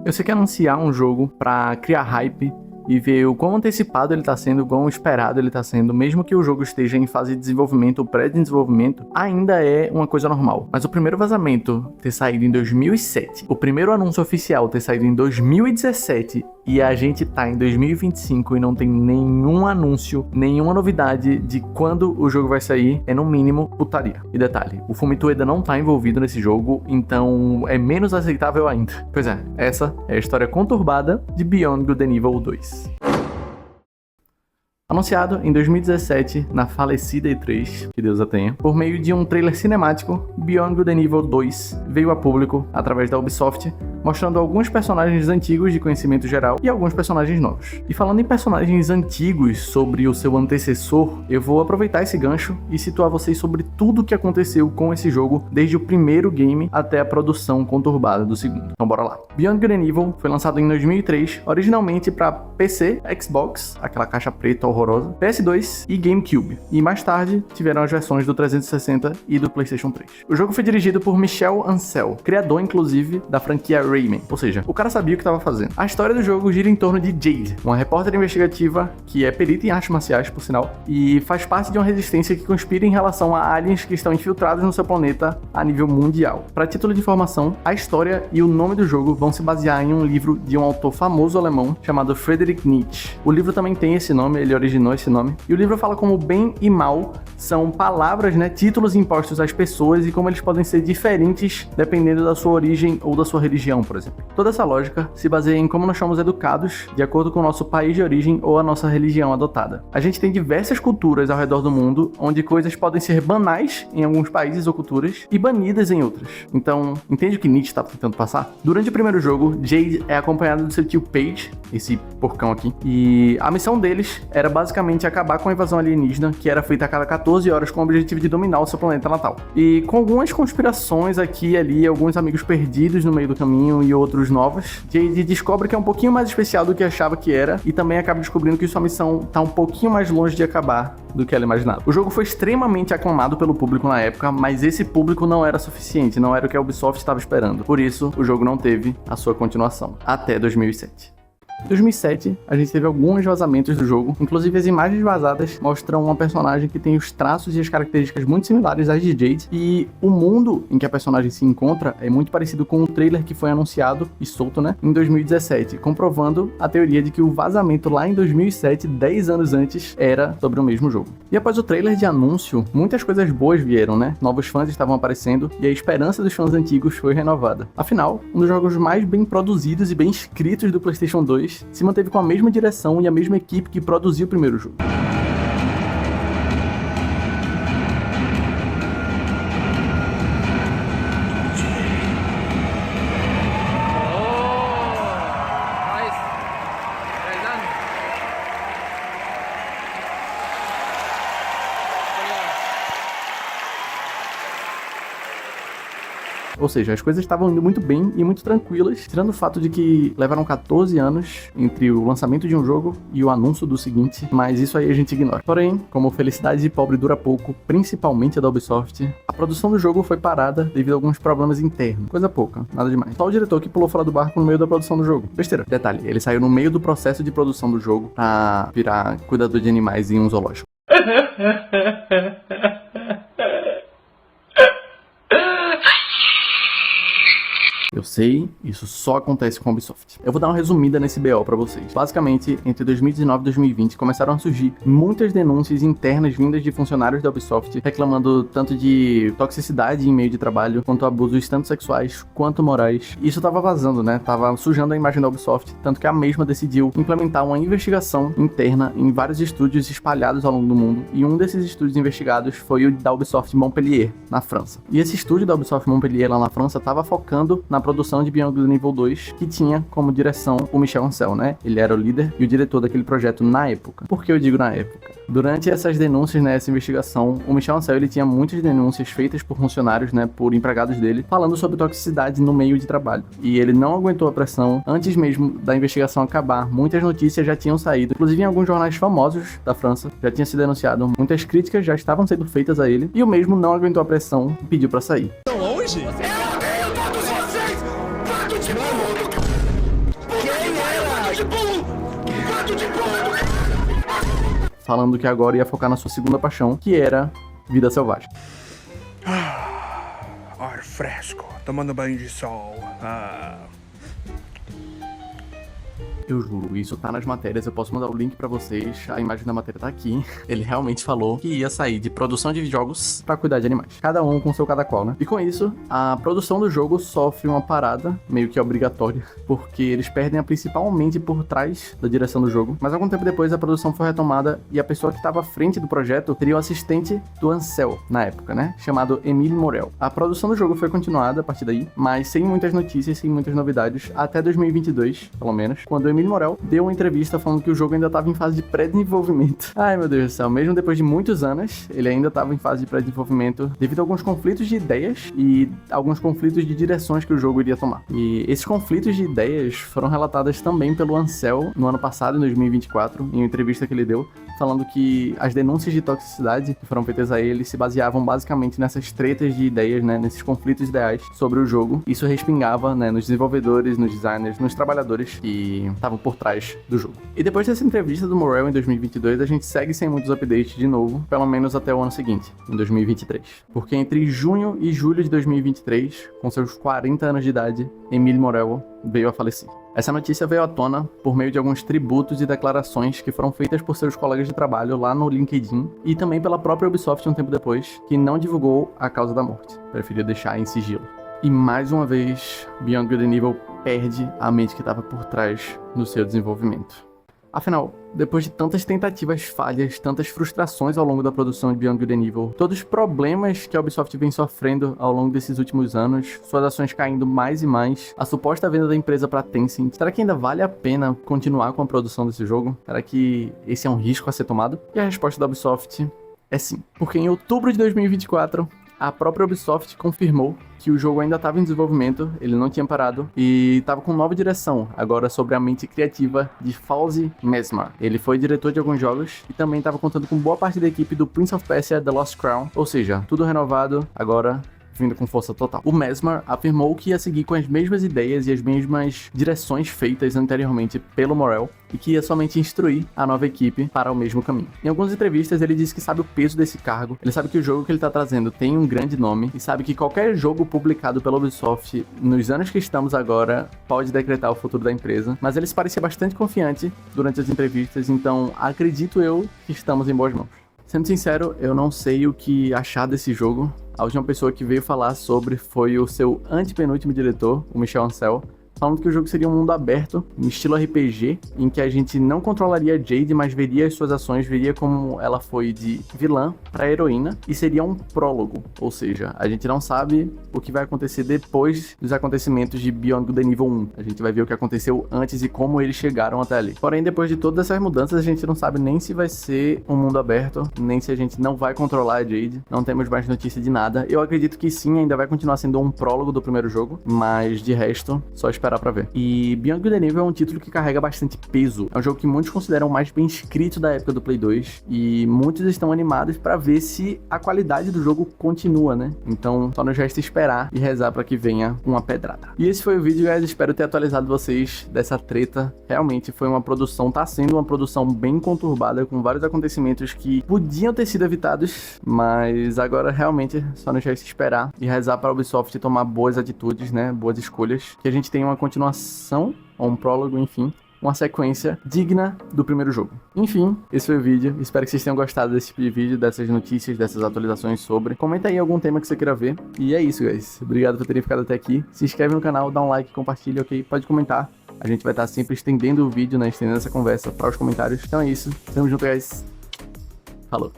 Eu sei que anunciar um jogo pra criar hype e ver o quão antecipado ele tá sendo, o quão esperado ele tá sendo, mesmo que o jogo esteja em fase de desenvolvimento ou pré-desenvolvimento, ainda é uma coisa normal. Mas o primeiro vazamento ter saído em 2007, o primeiro anúncio oficial ter saído em 2017 e a gente tá em 2025 e não tem nenhum anúncio, nenhuma novidade de quando o jogo vai sair, é no mínimo putaria. E detalhe, o Fumito Ueda não tá envolvido nesse jogo, então é menos aceitável ainda. Pois é, essa é a história conturbada de Beyond Good and Evil 2. Anunciado em 2017 na falecida E3, que Deus a tenha, por meio de um trailer cinemático, Beyond Good and Evil 2 veio a público através da Ubisoft, mostrando alguns personagens antigos de conhecimento geral e alguns personagens novos. E falando em personagens antigos sobre o seu antecessor, eu vou aproveitar esse gancho e situar vocês sobre tudo o que aconteceu com esse jogo, desde o primeiro game até a produção conturbada do segundo. Então bora lá. Beyond Good and Evil foi lançado em 2003, originalmente para PC, Xbox, aquela caixa preta horrorosa, PS2 e GameCube. E mais tarde tiveram as versões do 360 e do PlayStation 3. O jogo foi dirigido por Michel Ancel, criador inclusive da franquia Rayman, ou seja, o cara sabia o que estava fazendo. A história do jogo gira em torno de Jade, uma repórter investigativa que é perita em artes marciais, por sinal, e faz parte de uma resistência que conspira em relação a aliens que estão infiltrados no seu planeta a nível mundial. Para título de informação, a história e o nome do jogo vão se basear em um livro de um autor famoso alemão chamado Friedrich Nietzsche. O livro também tem esse nome, ele originou esse nome, e o livro fala como bem e mal são palavras, títulos impostos às pessoas e como eles podem ser diferentes dependendo da sua origem ou da sua religião, por exemplo. Toda essa lógica se baseia em como nós somos educados de acordo com o nosso país de origem ou a nossa religião adotada. A gente tem diversas culturas ao redor do mundo onde coisas podem ser banais em alguns países ou culturas e banidas em outras. Então, entende o que Nietzsche estava tentando passar? Durante o primeiro jogo, Jade é acompanhada do seu tio Paige, esse porcão aqui, e a missão deles era basicamente acabar com a invasão alienígena que era feita a cada 14 horas com o objetivo de dominar o seu planeta natal. E com algumas conspirações aqui e ali, alguns amigos perdidos no meio do caminho e outros novos, Jade descobre que é um pouquinho mais especial do que achava que era e também acaba descobrindo que sua missão tá um pouquinho mais longe de acabar do que ela imaginava. O jogo foi extremamente aclamado pelo público na época, mas esse público não era suficiente, não era o que a Ubisoft estava esperando. Por isso, o jogo não teve a sua continuação, até 2007. Em 2007, a gente teve alguns vazamentos do jogo, inclusive as imagens vazadas mostram uma personagem que tem os traços e as características muito similares às de Jade, e o mundo em que a personagem se encontra é muito parecido com o trailer que foi anunciado e solto, em 2017, comprovando a teoria de que o vazamento lá em 2007, 10 anos antes, era sobre o mesmo jogo. E após o trailer de anúncio, muitas coisas boas vieram, Novos fãs estavam aparecendo e a esperança dos fãs antigos foi renovada. Afinal, um dos jogos mais bem produzidos e bem escritos do PlayStation 2 se manteve com a mesma direção e a mesma equipe que produziu o primeiro jogo. Ou seja, as coisas estavam indo muito bem e muito tranquilas, tirando o fato de que levaram 14 anos entre o lançamento de um jogo e o anúncio do seguinte, mas isso aí a gente ignora. Porém, como felicidade de pobre dura pouco, principalmente a da Ubisoft, a produção do jogo foi parada devido a alguns problemas internos. Coisa pouca, nada demais. Só o diretor que pulou fora do barco no meio da produção do jogo. Besteira. Detalhe, ele saiu no meio do processo de produção do jogo pra virar cuidador de animais em um zoológico. Eu sei, isso só acontece com a Ubisoft. Eu vou dar uma resumida nesse BO pra vocês. Basicamente, entre 2019 e 2020, começaram a surgir muitas denúncias internas vindas de funcionários da Ubisoft, reclamando tanto de toxicidade em meio de trabalho, quanto abusos tanto sexuais quanto morais. Isso tava vazando, Tava sujando a imagem da Ubisoft, tanto que a mesma decidiu implementar uma investigação interna em vários estúdios espalhados ao longo do mundo, e um desses estúdios investigados foi o da Ubisoft Montpellier, na França. E esse estúdio da Ubisoft Montpellier lá na França tava focando na produção de Beyond Good and Evil 2, que tinha como direção o Michel Ancel, Ele era o líder e o diretor daquele projeto na época. Por que eu digo na época? Durante essas denúncias, essa investigação, o Michel Ancel, ele tinha muitas denúncias feitas por funcionários, por empregados dele, falando sobre toxicidade no meio de trabalho. E ele não aguentou a pressão. Antes mesmo da investigação acabar, muitas notícias já tinham saído, inclusive em alguns jornais famosos da França, já tinha sido denunciado, muitas críticas já estavam sendo feitas a ele, e o mesmo não aguentou a pressão e pediu pra sair. Hoje? Falando que agora ia focar na sua segunda paixão, que era vida selvagem. Ar fresco, tomando banho de sol. Eu juro, isso tá nas matérias, eu posso mandar o link pra vocês, a imagem da matéria tá aqui. Ele realmente falou que ia sair de produção de jogos pra cuidar de animais. Cada um com seu cada qual, né? E com isso, a produção do jogo sofre uma parada, meio que obrigatória, porque eles perdem a principal mente por trás da direção do jogo. Mas algum tempo depois, a produção foi retomada e a pessoa que tava à frente do projeto seria o assistente do Ansel, na época, né? Chamado Emile Morel. A produção do jogo foi continuada a partir daí, mas sem muitas notícias, sem muitas novidades, até 2022, pelo menos, quando o Emile Morel deu uma entrevista falando que o jogo ainda estava em fase de pré-desenvolvimento. Ai, meu Deus do céu, mesmo depois de muitos anos, ele ainda estava em fase de pré-desenvolvimento devido a alguns conflitos de ideias e alguns conflitos de direções que o jogo iria tomar. E esses conflitos de ideias foram relatados também pelo Ansel no ano passado, em 2024, em uma entrevista que ele deu, falando que as denúncias de toxicidade que foram feitas a ele se baseavam basicamente nessas tretas de ideias, né, nesses conflitos ideais sobre o jogo. Isso respingava, né, nos desenvolvedores, nos designers, nos trabalhadores que estavam por trás do jogo. E depois dessa entrevista do Morel em 2022, a gente segue sem muitos updates de novo, pelo menos até o ano seguinte, em 2023. Porque entre junho e julho de 2023, com seus 40 anos de idade, Emile Morel veio a falecer. Essa notícia veio à tona por meio de alguns tributos e declarações que foram feitas por seus colegas de trabalho lá no LinkedIn e também pela própria Ubisoft um tempo depois, que não divulgou a causa da morte, preferiu deixar em sigilo. E mais uma vez, Beyond Good and Evil perde a mente que estava por trás do seu desenvolvimento. Afinal, depois de tantas tentativas falhas, tantas frustrações ao longo da produção de Beyond Good and Evil, todos os problemas que a Ubisoft vem sofrendo ao longo desses últimos anos, suas ações caindo mais e mais, a suposta venda da empresa para Tencent, será que ainda vale a pena continuar com a produção desse jogo? Será que esse é um risco a ser tomado? E a resposta da Ubisoft é sim. Porque em outubro de 2024, a própria Ubisoft confirmou que o jogo ainda estava em desenvolvimento, ele não tinha parado, e estava com nova direção, agora sobre a mente criativa de Fawzi Mesmer. Ele foi diretor de alguns jogos e também estava contando com boa parte da equipe do Prince of Persia The Lost Crown, ou seja, tudo renovado, agora vindo com força total. O Mesmer afirmou que ia seguir com as mesmas ideias e as mesmas direções feitas anteriormente pelo Morel e que ia somente instruir a nova equipe para o mesmo caminho. Em algumas entrevistas ele disse que sabe o peso desse cargo, ele sabe que o jogo que ele está trazendo tem um grande nome e sabe que qualquer jogo publicado pela Ubisoft nos anos que estamos agora pode decretar o futuro da empresa, mas ele se parecia bastante confiante durante as entrevistas, então acredito eu que estamos em boas mãos. Sendo sincero, eu não sei o que achar desse jogo. A última pessoa que veio falar sobre foi o seu antepenúltimo diretor, o Michel Ancel, falando que o jogo seria um mundo aberto, em estilo RPG, em que a gente não controlaria Jade, mas veria as suas ações, veria como ela foi de vilã para heroína, e seria um prólogo, ou seja, a gente não sabe o que vai acontecer depois dos acontecimentos de Beyond Good and Evil 1. A gente vai ver o que aconteceu antes e como eles chegaram até ali. Porém, depois de todas essas mudanças, a gente não sabe nem se vai ser um mundo aberto, nem se a gente não vai controlar a Jade, não temos mais notícia de nada. Eu acredito que sim, ainda vai continuar sendo um prólogo do primeiro jogo, mas de resto, só esperar pra ver. E Beyond Good and Evil é um título que carrega bastante peso. É um jogo que muitos consideram o mais bem escrito da época do Play 2 e muitos estão animados pra ver se a qualidade do jogo continua, né? Então só nos resta esperar e rezar pra que venha uma pedrada. E esse foi o vídeo, guys. Espero ter atualizado vocês dessa treta. Realmente foi uma produção, tá sendo uma produção bem conturbada, com vários acontecimentos que podiam ter sido evitados, mas agora realmente só nos resta esperar e rezar pra Ubisoft tomar boas atitudes, né? Boas escolhas, que a gente tenha uma continuação ou um prólogo, enfim, uma sequência digna do primeiro jogo. Enfim, esse foi o vídeo. Espero que vocês tenham gostado desse tipo de vídeo, dessas notícias, dessas atualizações sobre. Comenta aí algum tema que você queira ver. E é isso, guys. Obrigado por terem ficado até aqui. Se inscreve no canal, dá um like, compartilha, ok? Pode comentar. A gente vai estar sempre estendendo o vídeo, né? Estendendo essa conversa para os comentários. Então é isso. Tamo junto, guys. Falou.